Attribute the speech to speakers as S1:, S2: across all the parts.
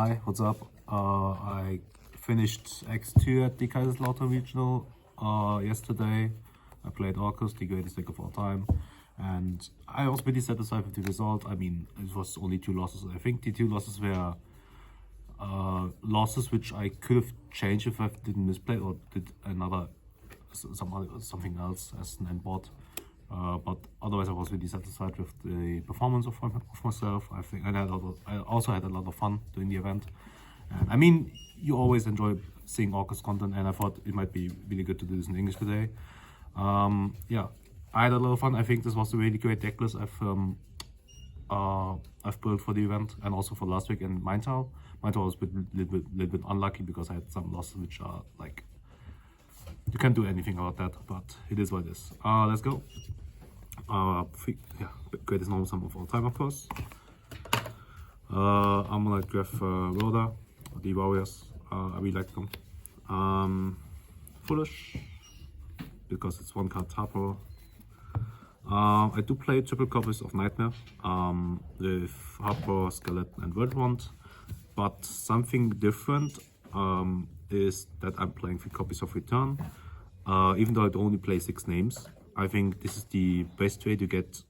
S1: Hi, what's up? I finished x-2 at the Kaiserslautern regional yesterday. I played Orcust, the greatest deck of all time, and I was pretty satisfied with the result. I mean, it was only 2 losses. I think the 2 losses were losses which I could have changed if I didn't misplay or did something else as an end board. But otherwise, I was really satisfied with the performance of myself. I think, and I also had a lot of fun doing the event. And I mean, you always enjoy seeing Orcust content, and I thought it might be really good to do this in English today. Yeah, I had a lot of fun. I think this was a really great deck list I've built for the event, and also for last week in Maintal. Maintal was a little bit unlucky because I had some losses which are like, you can't do anything about that, but it is what it is. Let's go. Yeah, greatest normal sum of all time, of course. I'm gonna grab Rhoda, the Warriors. I really like them. Foolish, because it's 1 card Tapo. I do play triple copies of Nightmare with Harper, Skeleton, and Whirlwind, but something different is that I'm playing 3 copies of Return. Even though I only play 6 names, I think this is the best way to get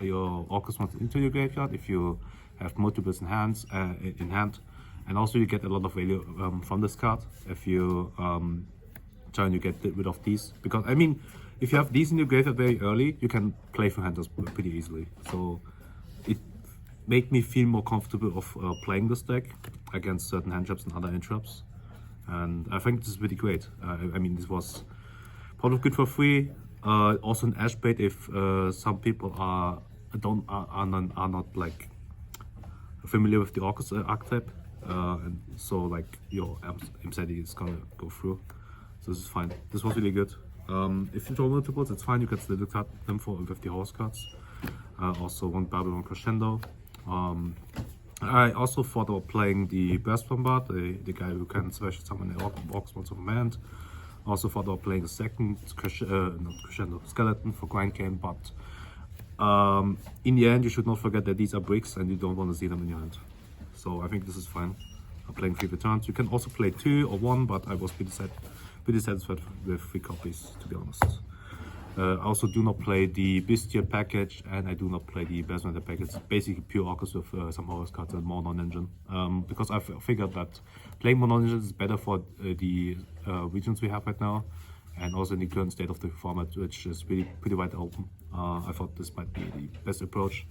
S1: your Orcust monsters into your graveyard if you have multiples in hand, and also you get a lot of value from this card if you try to get rid of these. Because I mean, if you have these in your graveyard very early, you can play for handles pretty easily. So it made me feel more comfortable of playing this deck against certain hand traps and other end traps. And I think this is really great. I mean, this was probably good for free. Also an ash bait if some people are not like familiar with the Orcust archetype, and so like your MCD is gonna go through. So this is fine. This was really good. If you draw multiples, it's fine. You can still cut them for 50 horse cards. Also 1 Babylon Crescendo. I also thought about playing the Burst Bombard, the guy who can special summon the Orcs once of command. Also thought about playing the second Crescendo Skeleton for Grind Game, but in the end you should not forget that these are bricks and you don't want to see them in your hand. So I think this is fine. I'm playing 3 returns. You can also play 2 or 1, but I was pretty satisfied with 3 copies, to be honest. I also do not play the Bystial package, and I do not play the Basement package. It's basically pure Orcust with some Horus cards and more non-engine. Because I figured that playing more non-engine is better for the regions we have right now, and also in the current state of the format, which is really pretty wide open. I thought this might be the best approach.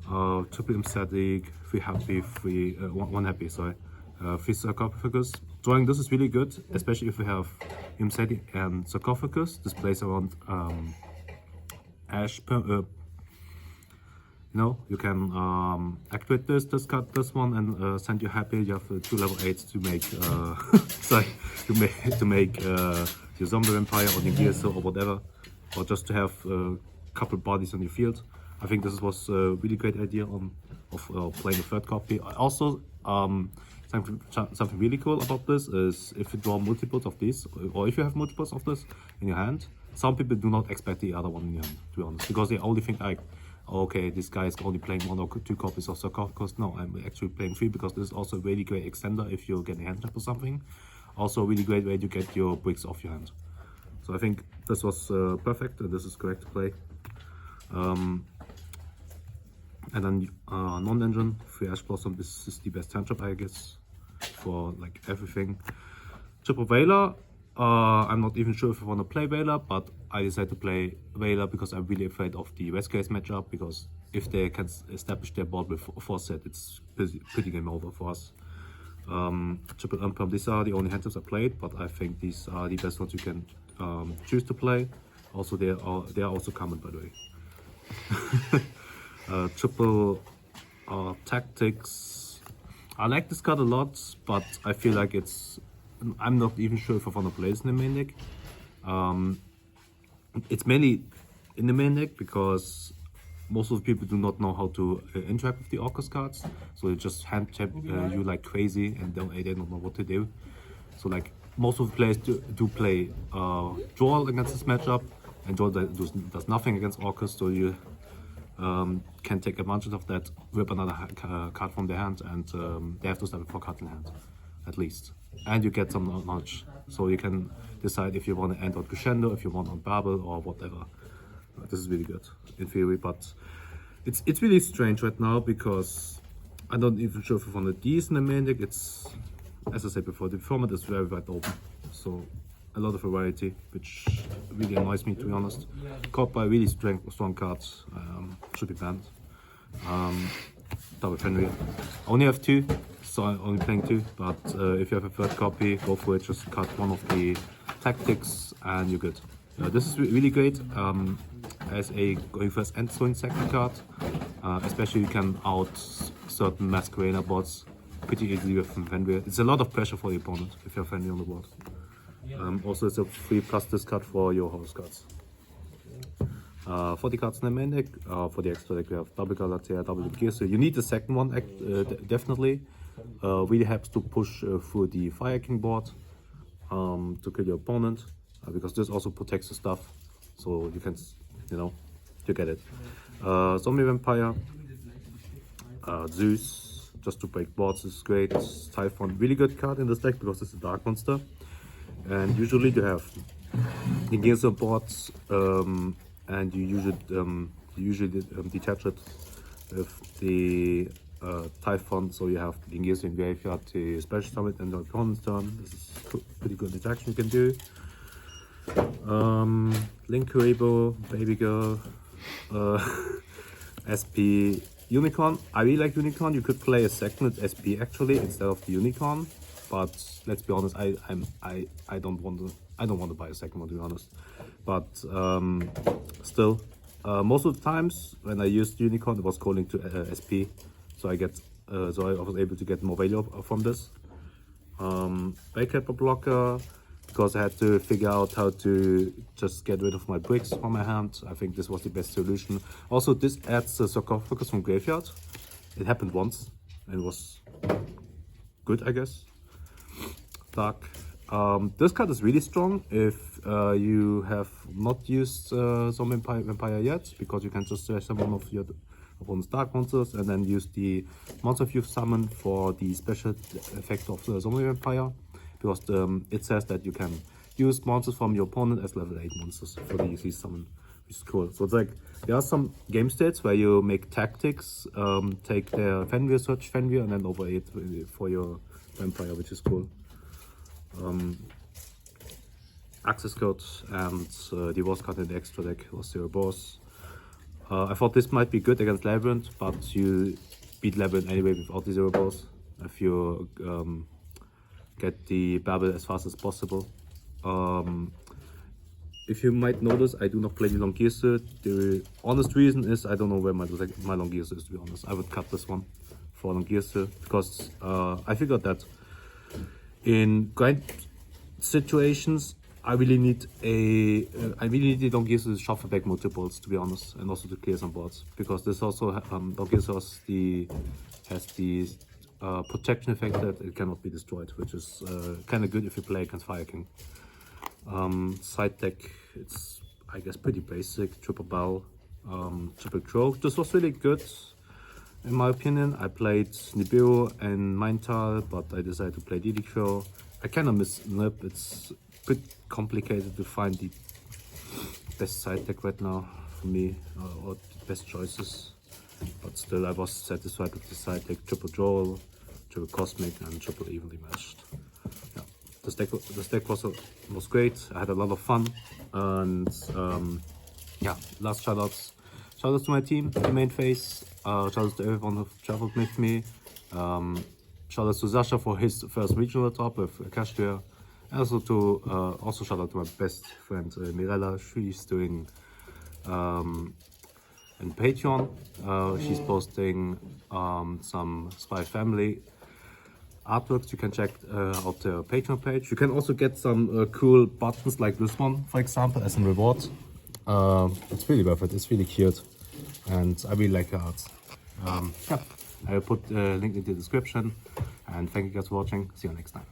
S1: Triple Emphatic, 3 happy, 1 happy, sorry. 3 sarcophagus. Drawing this is really good, especially if we have Emphatic and sarcophagus. This plays around ash. You can activate this card, this one, and send you happy. You have 2 level 8s to make to make your zombie vampire or your so or whatever, or just to have a couple bodies on your field. I think this was a really great idea of playing a 3rd copy. Also, something really cool about this is if you draw multiples of these, or if you have multiples of this in your hand, some people do not expect the other one in your hand, to be honest, because they only think like, okay, this guy is only playing 1 or 2 copies of sarcophagus. No, I'm actually playing 3 because this is also a really great extender if you're getting hand trap or something. Also a really great way to get your bricks off your hand. So I think this was perfect, and this is correct to play. And then non-engine, 3 Ash Blossom, this is the best hand trap, I guess, for like everything. Triple Veiler, I'm not even sure if I want to play Veiler, but I decided to play Veiler because I'm really afraid of the West Case matchup, because if they can establish their board with 4 set, it's pretty game over for us. Triple Unpump, these are the only hand traps I played, but I think these are the best ones you can choose to play. Also, they are also common, by the way. Triple Tactics. I like this card a lot, but I feel like I'm not even sure if I want to play this in the main deck. It's mainly in the main deck because most of the people do not know how to interact with the Orcust cards, so they just hand tap you like crazy, and they don't know what to do. So like most of the players do play Joel against this matchup, and Joel does nothing against Orcust, so you can take advantage of that, whip another card from their hand, and they have to start with 4 cards in hand, at least. And you get some knowledge, so you can decide if you want to end on Crescendo, if you want on Babel, or whatever. This is really good, in theory, but it's really strange right now, because I'm not even sure if I want these in the main deck. It's, as I said before, the format is very wide open, so a lot of variety, which really annoys me, to be honest. Caught by really strong cards, should be banned. Double Fenrir. I only have 2, so I'm only playing 2, but if you have a 3rd copy, go for it. Just cut one of the tactics and you're good. This is really great as a going first and going second card. Especially you can out certain Masquerader bots pretty easily with Fenrir. It's a lot of pressure for the opponent if you have Fenrir on the board. Also, it's a 3+ discard for your Horus cards. 40 cards in the main deck. For the extra deck, we have double Galatea, double Gear. You need the second one, definitely. Really helps to push through the Fire King board to kill your opponent, because this also protects the stuff. So you can, you get it. Zombie Vampire, Zeus, just to break boards is great. Typhon, really good card in this deck because it's a dark monster. And usually you have the gears on boards, and you usually detach it with the Typhon, so you have the gears in graveyard to special summon and the opponent's turn. This is pretty good detection you can do. Link Rainbow, Baby Girl, SP Unicorn. I really like Unicorn. You could play a second SP actually instead of the Unicorn. But let's be honest, I don't want to buy a second one, to be honest. But still, most of the times when I used Unicorn, it was calling to SP, so I was able to get more value from this. Backcapper blocker, because I had to figure out how to just get rid of my bricks from my hand. I think this was the best solution. Also, this adds a sarcophagus from graveyard. It happened once and it was good, I guess. Dark. This card is really strong if you have not used Zombie Vampire yet, because you can just summon one of your opponent's dark monsters and then use the monster you've summoned for the special effect of the Zombie Vampire, because it says that you can use monsters from your opponent as level 8 monsters for the easy summon, which is cool. So it's like, there are some game states where you make tactics, take their Fenrir, search Fenrir, and then overlay it for your Vampire, which is cool. Access code and divorce card in the extra deck was zero boss. I thought this might be good against Labyrinth, but you beat Labyrinth anyway without the zero boss if you get the Babel as fast as possible. If you might notice, I do not play the Longirse. The honest reason is I don't know where my Longirse is, to be honest. I would cut this one for Longirse because I figured that in grind situations, I really need the Longirse to shuffle back multiples, to be honest, and also to clear some boards, because this also Longirse has the protection effect that it cannot be destroyed, which is kind of good if you play against Fire King. Side deck, it's I guess pretty basic. Triple Bell, Triple Crow. This was really good in my opinion. I played Nibiru and Maintal, but I decided to play DD Crow. I kind of miss Nib. It's a bit complicated to find the best side deck right now for me, or the best choices. But still, I was satisfied with the side deck. Triple Joel, Triple Cosmic, and Triple Evenly Matched. Yeah, this deck was great. I had a lot of fun, and yeah, last shoutouts. Shoutouts to my team, the main face. Shoutouts to everyone who traveled with me. Shoutouts to Sasha for his first regional top with Kashtir. And also shout out to my best friend Mirella. She's doing in Patreon. She's posting some Spy Family artworks. You can check out their Patreon page. You can also get some cool buttons like this one, for example, as a reward. It's really worth it. It's really cute, and I really like her art. Yeah, I will put a link in the description. And thank you guys for watching. See you next time.